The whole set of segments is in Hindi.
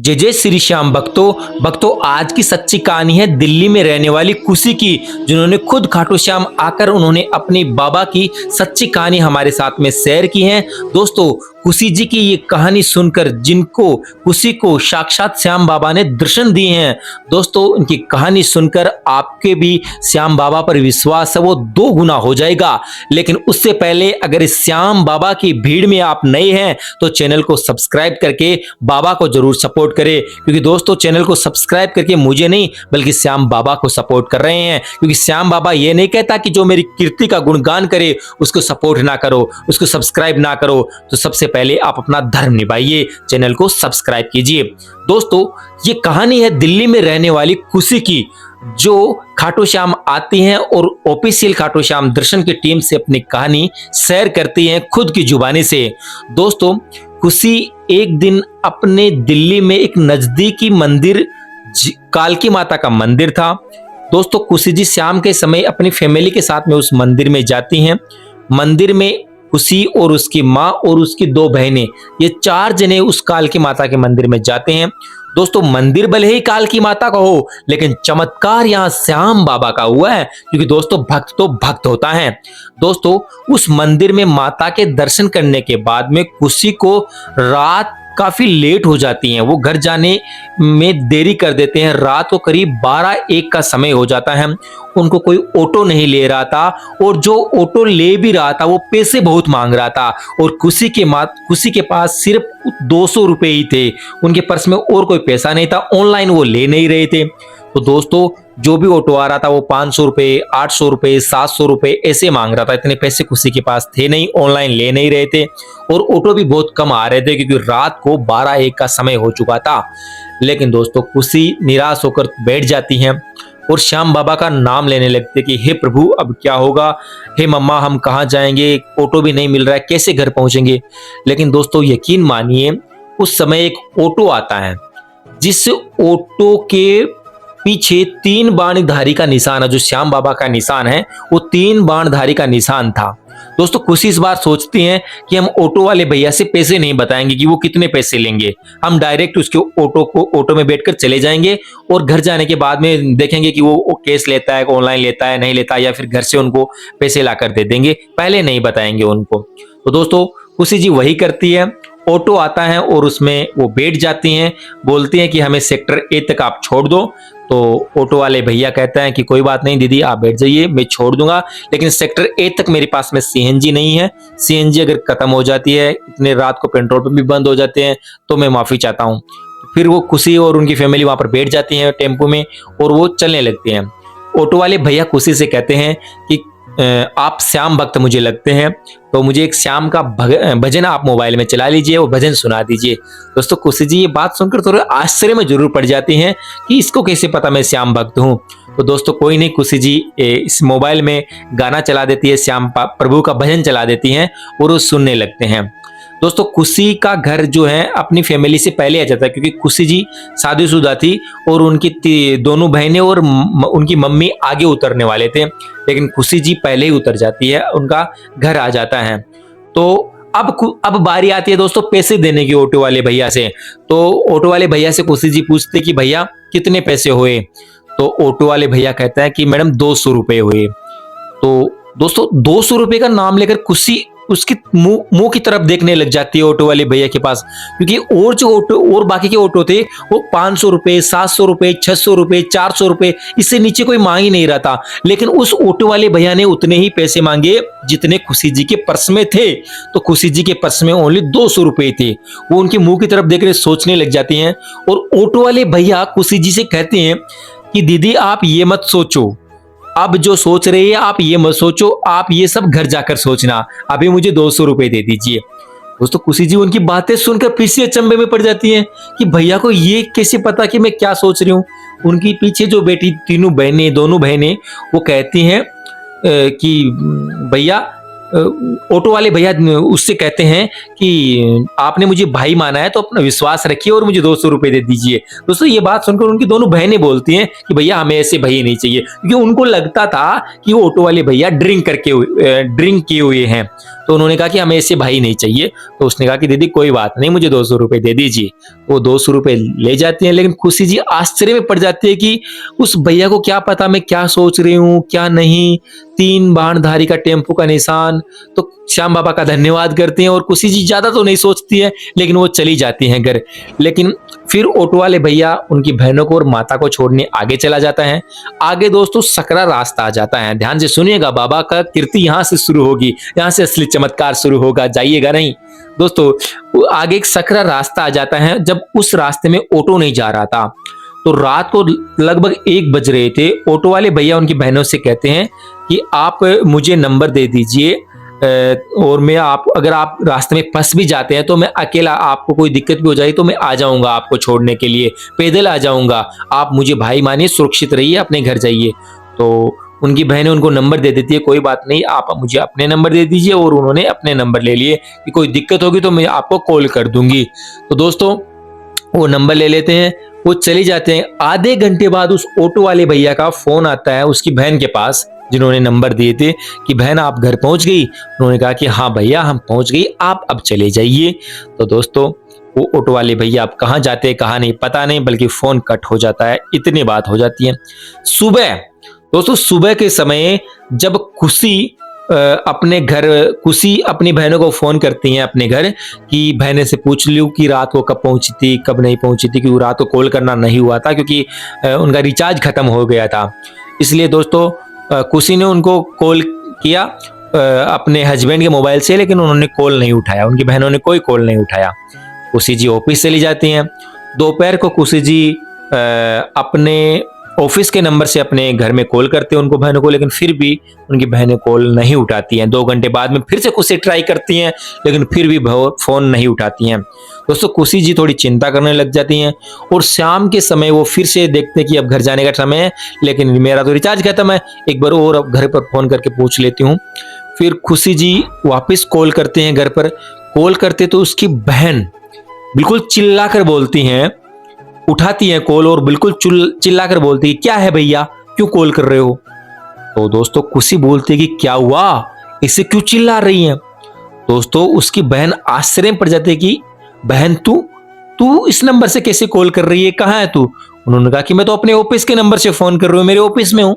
जय जय श्री श्याम भक्तों आज की सच्ची कहानी है दिल्ली में रहने वाली खुशी की, जिन्होंने खुद खाटू श्याम आकर उन्होंने अपनी बाबा की सच्ची कहानी हमारे साथ में शेयर की है। दोस्तों खुशी जी की ये कहानी सुनकर जिनको खुशी को साक्षात श्याम बाबा ने दर्शन दिए हैं, दोस्तों इनकी कहानी सुनकर आपके भी श्याम बाबा पर विश्वास है वो 2 गुना हो जाएगा। लेकिन उससे पहले अगर इस श्याम बाबा की भीड़ में आप नए हैं तो चैनल को सब्सक्राइब करके बाबा को जरूर सपोर्ट करें, क्योंकि दोस्तों चैनल को सब्सक्राइब करके मुझे नहीं बल्कि श्याम बाबा को सपोर्ट कर रहे हैं। क्योंकि श्याम बाबा ये नहीं कहता कि जो मेरी कीर्ति का गुणगान करे उसको सपोर्ट ना करो, उसको सब्सक्राइब ना करो। तो सबसे पहले आप अपना धर्म निभाइए, चैनल को सब्सक्राइब कीजिए। दोस्तों ये कहानी है दिल्ली में रहने वाली खुशी की, जो खाटू श्याम आती हैं और ऑफिशियल खाटू श्याम दर्शन की टीम से अपनी कहानी शेयर करती हैं खुद की जुबानी से। दोस्तों खुशी एक दिन अपने दिल्ली में एक नजदीकी मंदिर कालकी माता का मंदिर था। दोस्तों खुशी जी शाम के समय अपनी फैमिली के साथ में उस मंदिर में जाती हैं। मंदिर में खुशी और उसकी माँ और उसकी 2 बहनें, ये 4 जने उस कालकी माता के मंदिर में जाते हैं। दोस्तों मंदिर भले ही कालकी माता का हो, लेकिन चमत्कार यहाँ श्याम बाबा का हुआ है, क्योंकि दोस्तों भक्त तो भक्त होता है। दोस्तों उस मंदिर में माता के दर्शन करने के बाद में खुशी को रात काफी लेट हो जाती हैं, वो घर जाने में देरी कर देते हैं। रात को करीब 12-1 का समय हो जाता है। उनको कोई ऑटो नहीं ले रहा था, और जो ऑटो ले भी रहा था वो पैसे बहुत मांग रहा था, और खुशी के पास सिर्फ 200 रुपए ही थे। उनके पर्स में और कोई पैसा नहीं था, ऑनलाइन वो ले नहीं रहे थे। तो दोस्तों जो भी ऑटो आ रहा था वो 500 रुपए, 800 रुपए, 700 रुपए ऐसे मांग रहा था। इतने पैसे खुशी के पास थे नहीं, ऑनलाइन ले नहीं रहे थे, और ऑटो भी बहुत कम आ रहे थे क्योंकि रात को 12-1 का समय हो चुका था। लेकिन दोस्तों खुशी निराश होकर बैठ जाती हैं और श्याम बाबा का नाम लेने लगते कि हे प्रभु अब क्या होगा, हे मम्मा हम कहाँ जाएंगे, ऑटो भी नहीं मिल रहा है, कैसे घर पहुंचेंगे। लेकिन दोस्तों यकीन मानिए उस समय एक ऑटो आता है, जिस ऑटो के पीछे 3 बाणधारी का निशान है। जो श्याम बाबा का निशान है वो 3 बाणधारी का निशान था। दोस्तों खुशी इस बार सोचती हैं कि हम ऑटो वाले भैया से पैसे नहीं बताएंगे कि वो कितने पैसे लेंगे, हम डायरेक्ट उसके ऑटो में बैठकर चले जाएंगे और घर जाने के बाद में देखेंगे कि वो कैश लेता है, ऑनलाइन लेता है, नहीं लेता, या फिर घर से उनको पैसे लाकर दे देंगे, पहले नहीं बताएंगे उनको। तो दोस्तों खुशी जी वही करती है। ऑटो आता है और उसमें वो बैठ जाती हैं, बोलती हैं कि हमें सेक्टर ए तक आप छोड़ दो। तो ऑटो वाले भैया कहते हैं कि कोई बात नहीं दीदी आप बैठ जाइए, मैं छोड़ दूंगा, लेकिन सेक्टर ए तक मेरे पास में सीएनजी नहीं है, सीएनजी अगर खत्म हो जाती है, इतने रात को पेट्रोल पंप भी बंद हो जाते हैं, तो मैं माफी चाहता हूँ। फिर वो खुशी और उनकी फैमिली वहां पर बैठ जाती है टेम्पो में और वो चलने लगते हैं। ऑटो वाले भैया खुशी से कहते हैं कि आप श्याम भक्त मुझे लगते हैं, तो मुझे एक श्याम का भजन आप मोबाइल में चला लीजिए, वो भजन सुना दीजिए। दोस्तों खुशी जी ये बात सुनकर थोड़े आश्चर्य में जरूर पड़ जाती हैं कि इसको कैसे पता मैं श्याम भक्त हूँ। तो दोस्तों कोई नहीं, खुशी जी इस मोबाइल में गाना चला देती है, श्याम प्रभु का भजन चला देती हैं और वो सुनने लगते हैं। दोस्तों खुशी का घर जो है अपनी फैमिली से पहले आ जाता है, क्योंकि खुशी जी शादीशुदा थी और उनकी दोनों बहनें और उनकी मम्मी आगे उतरने वाले थे, लेकिन खुशी जी पहले ही उतर जाती है, उनका घर आ जाता है। तो अब बारी आती है दोस्तों पैसे देने की ऑटो वाले भैया से। तो ऑटो वाले भैया से खुशी जी पूछते कि भैया कितने पैसे हुए। तो ऑटो वाले भैया कहता है कि मैडम 200 रुपए हुए। तो दोस्तों 200 रुपए का नाम लेकर खुशी उसकी मुंह की तरफ देखने लग जाती है ऑटो वाले भैया के पास, क्योंकि और जो ऑटो और बाकी के ऑटो थे वो 500 रुपए, 700 रुपए, 600 रुपए, 400 रुपए, इससे नीचे कोई मांग ही नहीं रहा था। लेकिन उस ऑटो वाले भैया ने उतने ही पैसे मांगे जितने खुशी जी के पर्स में थे। तो खुशी जी के पर्स में ओनली 200 रुपए थे। वो उनके मुंह की तरफ देख कर सोचने लग जाती हैं, और ऑटो वाले भैया खुशी जी से कहते हैं कि दीदी आप ये मत सोचो, अब जो सोच रही है आप ये मत सोचो, आप ये सब घर जाकर सोचना, अभी मुझे 200 रुपए दे दीजिए। दोस्तों खुशी जी उनकी बातें सुनकर फिर से अचंभे में पड़ जाती हैं कि भैया को ये कैसे पता कि मैं क्या सोच रही हूँ। उनकी पीछे जो दोनों बहनें वो कहती हैं कि भैया ऑटो वाले भैया उससे कहते हैं कि आपने मुझे भाई माना है तो अपना विश्वास रखिए और मुझे 200 रुपए दे दीजिए। दोस्तों ये बात सुनकर उनकी दोनों बहनें बोलती हैं कि भैया हमें ऐसे भैया नहीं चाहिए, क्योंकि उनको लगता था कि वो ऑटो वाले भैया ड्रिंक किए हुए हैं। तो उन्होंने कहा कि हमें ऐसे भाई नहीं चाहिए। तो उसने कहा कि दीदी कोई बात नहीं, मुझे 200 रुपए दे दीजिए। वो 200 रुपए ले जाती हैं, लेकिन खुशी जी आश्चर्य में पड़ जाती है कि उस भैया को क्या पता मैं क्या सोच रही हूँ क्या नहीं। 3 बाणधारी का टेम्पो का निशान। तो श्याम बाबा का धन्यवाद करती हैं और खुशी जी ज्यादा तो नहीं सोचती है, लेकिन वो चली जाती हैं घर। लेकिन फिर ऑटो वाले भैया उनकी बहनों को और माता को छोड़ने आगे चला जाता है। आगे दोस्तों सकरा रास्ता आ जाता है, ध्यान से सुनिएगा, बाबा का कीर्ति यहाँ से शुरू होगी, यहाँ से असली चमत्कार शुरू होगा, जाइएगा नहीं दोस्तों। आगे एक सकरा रास्ता आ जाता है। जब उस रास्ते में ऑटो नहीं जा रहा था तो रात को लगभग 1 बज रहे थे। ऑटो वाले भैया उनकी बहनों से कहते हैं कि आप मुझे नंबर दे दीजिए और मैं अगर आप रास्ते में फंस भी जाते हैं तो मैं अकेला, आपको कोई दिक्कत भी हो जाए तो मैं आ जाऊंगा आपको छोड़ने के लिए, पैदल आ जाऊंगा। आप मुझे भाई मानिए, सुरक्षित रहिए, अपने घर जाइए। तो उनकी बहनें उनको नंबर दे देती है, कोई बात नहीं आप मुझे अपने नंबर दे दीजिए, और उन्होंने अपने नंबर ले लिए कि कोई दिक्कत होगी तो मैं आपको कॉल कर दूंगी। तो दोस्तों वो नंबर ले लेते हैं, वो चले जाते हैं। आधे घंटे बाद उस ऑटो वाले भैया का फोन आता है उसकी बहन के पास, जिन्होंने नंबर दिए थे, कि बहन आप घर पहुंच गई। उन्होंने कहा कि हाँ भैया हम पहुंच गई, आप अब चले जाइए। तो दोस्तों वो ऑटो वाले भैया अब कहाँ जाते हैं कहाँ नहीं पता नहीं, बल्कि फोन कट हो जाता है। इतनी बात हो जाती है। सुबह दोस्तों, सुबह के समय जब खुशी अपनी बहनों को फोन करती हैं अपने घर कि बहनें से पूछ लूं कि रात को कब पहुंची थी कब नहीं पहुंची थी, क्योंकि रात को कॉल करना नहीं हुआ था, क्योंकि उनका रिचार्ज खत्म हो गया था। इसलिए दोस्तों खुशी ने उनको कॉल किया अपने हस्बैंड के मोबाइल से, लेकिन उन्होंने कॉल नहीं उठाया, उनकी बहनों ने कोई कॉल नहीं उठाया। खुशी जी ऑफिस चली जाती हैं। दोपहर को खुशी जी अपने ऑफिस के नंबर से अपने घर में कॉल करते हैं उनको बहनों को, लेकिन फिर भी उनकी बहनें कॉल नहीं उठाती हैं। 2 घंटे बाद में फिर से खुशी ट्राई करती हैं, लेकिन फिर भी फोन नहीं उठाती हैं। दोस्तों खुशी जी थोड़ी चिंता करने लग जाती हैं, और शाम के समय वो फिर से देखते हैं कि अब घर जाने का समय है, लेकिन मेरा तो रिचार्ज खत्म है, एक बार और अब घर पर फोन करके पूछ लेती हूँ। फिर खुशी जी वापस कॉल करते हैं घर पर। कॉल करते तो उसकी बहन बिल्कुल चिल्लाकर बोलती हैं, उठाती है कॉल और बिल्कुल चिल्लाकर बोलती है, क्या है भैया क्यों कॉल कर रहे हो। तो दोस्तों खुशी बोलती है कि क्या हुआ, इसे क्यों चिल्ला रही हैं। दोस्तों उसकी बहन आश्चर्य में पड़ जाती है कि बहन तू इस नंबर से कैसे कॉल कर रही है, कहाँ है तू। उन्होंने कहा कि मैं तो अपने ऑफिस के नंबर से फोन कर रही हूँ, मेरे ऑफिस में हूँ।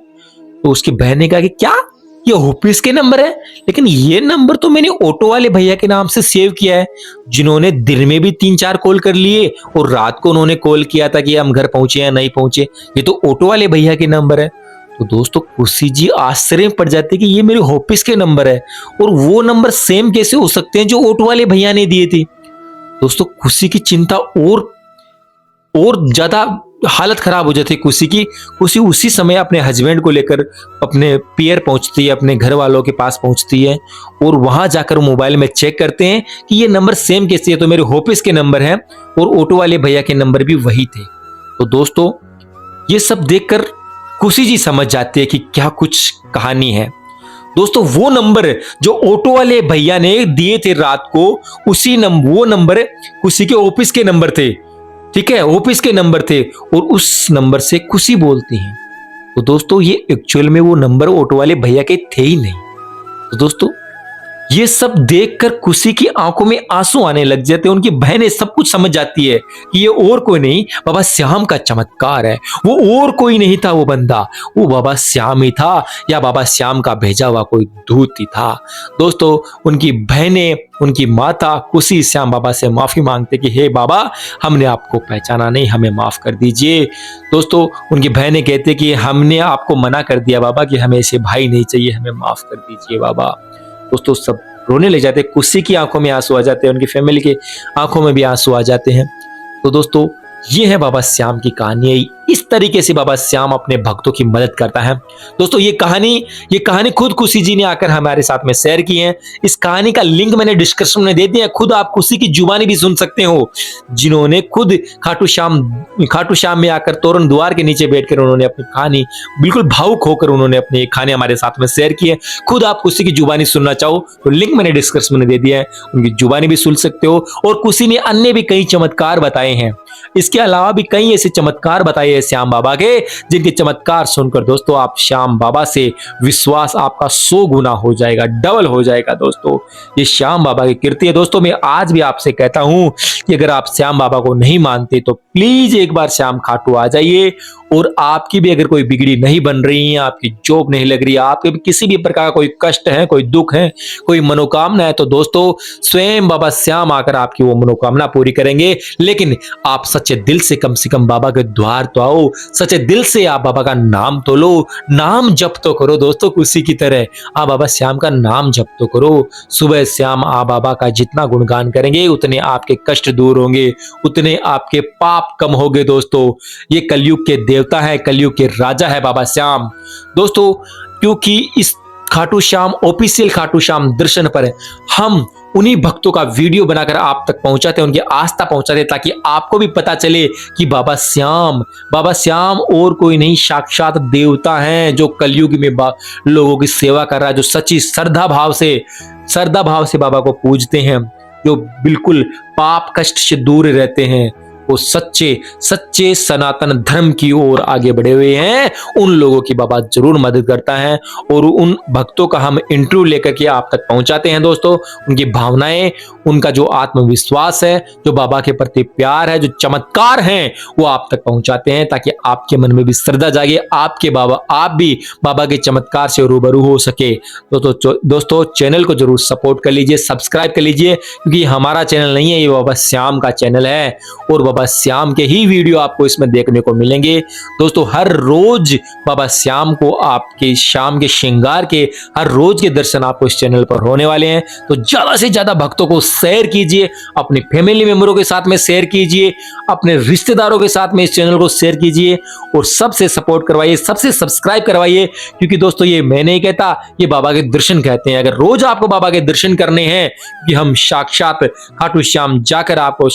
तो उसकी बहन ने कहा कि क्या ये ऑफिस के नंबर है, लेकिन ये नंबर तो मैंने ऑटो वाले भैया के नाम से सेव किया है, जिन्होंने दिन में भी 3-4 कॉल कर लिए और रात को उन्होंने कॉल किया था कि हम घर पहुंचे या नहीं पहुंचे, ये तो ऑटो वाले भैया के नंबर है। तो दोस्तों खुशी जी आश्चर्य में पड़ जाते कि ये मेरे ऑफिस के नंबर है, और वो नंबर सेम कैसे हो सकते हैं जो ऑटो वाले भैया ने दिए थे। दोस्तों खुशी की चिंता और ज्यादा हालत खराब हो जाती है खुशी की। खुशी उसी समय अपने हस्बैंड को लेकर अपने पियर पहुंचती है, अपने घर वालों के पास पहुंचती है, और वहां जाकर मोबाइल में चेक करते हैं कि ये नंबर सेम कैसे है। तो मेरे ऑफिस के नंबर हैं और ऑटो वाले भैया के नंबर भी वही थे। तो दोस्तों ये सब देखकर खुशी जी समझ जाती है कि क्या कुछ कहानी है। दोस्तों वो नंबर जो ऑटो वाले भैया ने दिए थे रात को, वो नंबर खुशी के ऑफिस के नंबर थे, ठीक है, ऑफिस के नंबर थे, और उस नंबर से खुशी बोलती हैं। तो दोस्तों ये एक्चुअल में वो नंबर ऑटो वाले भैया के थे ही नहीं। तो दोस्तों ये सब देखकर खुशी की आंखों में आंसू आने लग जाते हैं। उनकी बहनें सब कुछ समझ जाती है कि ये और कोई नहीं, बाबा श्याम का चमत्कार है, वो और कोई नहीं था, वो बंदा वो बाबा श्याम ही था, या बाबा श्याम का भेजा हुआ कोई दूत ही था। दोस्तों उनकी बहनें, उनकी माता खुशी श्याम बाबा से माफी मांगते कि हे बाबा हमने आपको पहचाना नहीं, हमें माफ कर दीजिए। दोस्तों उनकी बहनें कहते कि हमने आपको मना कर दिया बाबा कि हमें ऐसे भाई नहीं चाहिए, हमें माफ कर दीजिए बाबा। दोस्तों सब रोने लग जाते हैं, खुशी की आंखों में आंसू आ जाते हैं, उनकी फैमिली के आंखों में भी आंसू आ जाते हैं। तो दोस्तों ये है बाबा श्याम की कहानी। इस तरीके से बाबा श्याम अपने भक्तों की मदद करता है। दोस्तों ये कहानी खुद खुशी जी ने आकर हमारे साथ में शेयर की है। इस कहानी का लिंक मैंने डिस्क्रिप्शन में दे दिया है, खुद आप खुशी की जुबानी भी सुन सकते हो, जिन्होंने खुद खाटू श्याम में आकर तोरण द्वार के नीचे बैठकर उन्होंने अपनी कहानी बिल्कुल भावुक होकर उन्होंने अपनी कहानी हमारे साथ में शेयर की है। खुद आप खुशी की जुबानी सुनना चाहो तो लिंक मैंने डिस्क्रिप्शन में दे दिया है, उनकी जुबानी भी सुन सकते हो। और खुशी ने अन्य भी कई चमत्कार बताए हैं, इसके अलावा भी कई ऐसे चमत्कार बताए हैं श्याम बाबा के, जिनके चमत्कार सुनकर दोस्तों आप श्याम बाबा से विश्वास आपका 100 गुना हो जाएगा, डबल हो जाएगा। दोस्तों ये श्याम बाबा की कीर्ति है। दोस्तों मैं आज भी आपसे कहता हूं कि अगर आप श्याम बाबा को नहीं मानते तो प्लीज एक बार श्याम खाटू आ जाइए। और आपकी भी अगर कोई बिगड़ी नहीं बन रही है, आपकी जॉब नहीं लग रही है, आपके भी किसी भी प्रकार का कोई कष्ट है, कोई दुख है, कोई मनोकामना है, तो दोस्तों स्वयं बाबा श्याम आकर आपकी वो मनोकामना पूरी करेंगे। लेकिन आप सच्चे दिल से कम बाबा के द्वार तो आओ, सच्चे दिल से आप बाबा का नाम तो लो, नाम जप तो करो दोस्तों। खुशी की तरह आप बाबा श्याम का नाम जप तो करो। सुबह श्याम आप बाबा का जितना गुणगान करेंगे उतने आपके कष्ट दूर होंगे, उतने आपके पाप कम होंगे। दोस्तों ये कलयुग के देवता है, कलयुग के राजा है बाबा श्याम। दोस्तों क्योंकि इस खाटू श्याम ऑफिशियल खाटू श्याम दर्शन पर हम उन्हीं भक्तों का वीडियो बनाकर आप तक पहुंचाते हैं, उनकी आस्था पहुंचाते हैं, ताकि आपको भी पता चले कि बाबा श्याम और कोई नहीं, साक्षात देवता हैं जो कलयुग में लोगों की सेवा कर रहा है, जो सच्ची श्रद्धा भाव से बाबा को पूजते हैं, जो बिल्कुल पाप कष्ट से दूर रहते हैं, वो सच्चे सनातन धर्म की ओर आगे बढ़े हुए हैं। उन लोगों की बाबा जरूर मदद करता है और उन भक्तों का हम इंटरव्यू लेकर के आप तक पहुंचाते हैं। दोस्तों उनकी भावनाएं, उनका जो आत्मविश्वास है, जो बाबा के प्रति प्यार है, जो चमत्कार हैं, वो आप तक पहुंचाते हैं, ताकि आपके मन में भी श्रद्धा जागे, आप भी बाबा के चमत्कार से रूबरू हो सके। दोस्तों चैनल को जरूर सपोर्ट कर लीजिए, सब्सक्राइब कर लीजिए, क्योंकि हमारा चैनल नहीं है, ये बाबा श्याम का चैनल है और बाबा श्याम के ही वीडियो आपको इसमें देखने को मिलेंगे। दोस्तों हर रोज बाबा श्याम को आपके शाम के श्रृंगार के हर रोज के दर्शन आपको इस चैनल पर होने वाले हैं। तो ज्यादा से ज्यादा भक्तों को शेयर कीजिए, अपने फैमिली मेंबरों के साथ में शेयर कीजिए, अपने रिश्तेदारों के साथ में इस चैनल को शेयर कीजिए और सबसे सपोर्ट करवाइए, सबसे सब्सक्राइब करवाइए। क्योंकि दोस्तों ये मैं नहीं कहता, ये बाबा के दर्शन कहते हैं। अगर रोज आपको बाबा के दर्शन करने हैं, कि हम साक्षात खाटू श्याम जाकर आपको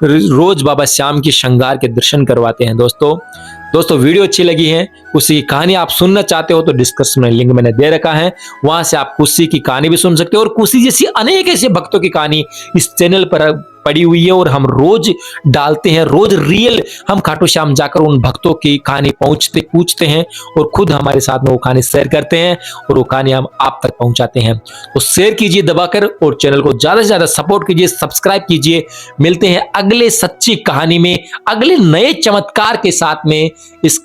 रोज बाबा श्याम की श्रृंगार के दर्शन करवाते हैं। दोस्तों वीडियो अच्छी लगी है, खुशी की कहानी आप सुनना चाहते हो तो डिस्क्रिप्शन में लिंक मैंने दे रखा है, वहां से आप खुशी की कहानी भी सुन सकते हो। और खुशी जैसी अनेक ऐसे भक्तों की कहानी इस चैनल पर पड़ी हुई है और हम रोज डालते हैं, रोज रियल हम खाटू श्याम जाकर उन भक्तों की कहानी पूछते हैं और खुद हमारे साथ में वो कहानी शेयर करते हैं और वो कहानी हम आप तक पहुंचाते हैं। तो शेयर कीजिए दबाकर और चैनल को ज्यादा से ज्यादा सपोर्ट कीजिए, सब्सक्राइब कीजिए। मिलते हैं अगले सच्ची कहानी में, अगले नए चमत्कार के साथ में। इस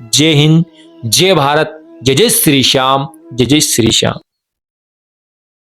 जय हिंद, जय भारत, जय जय श्री श्याम, जय जय श्री श्याम।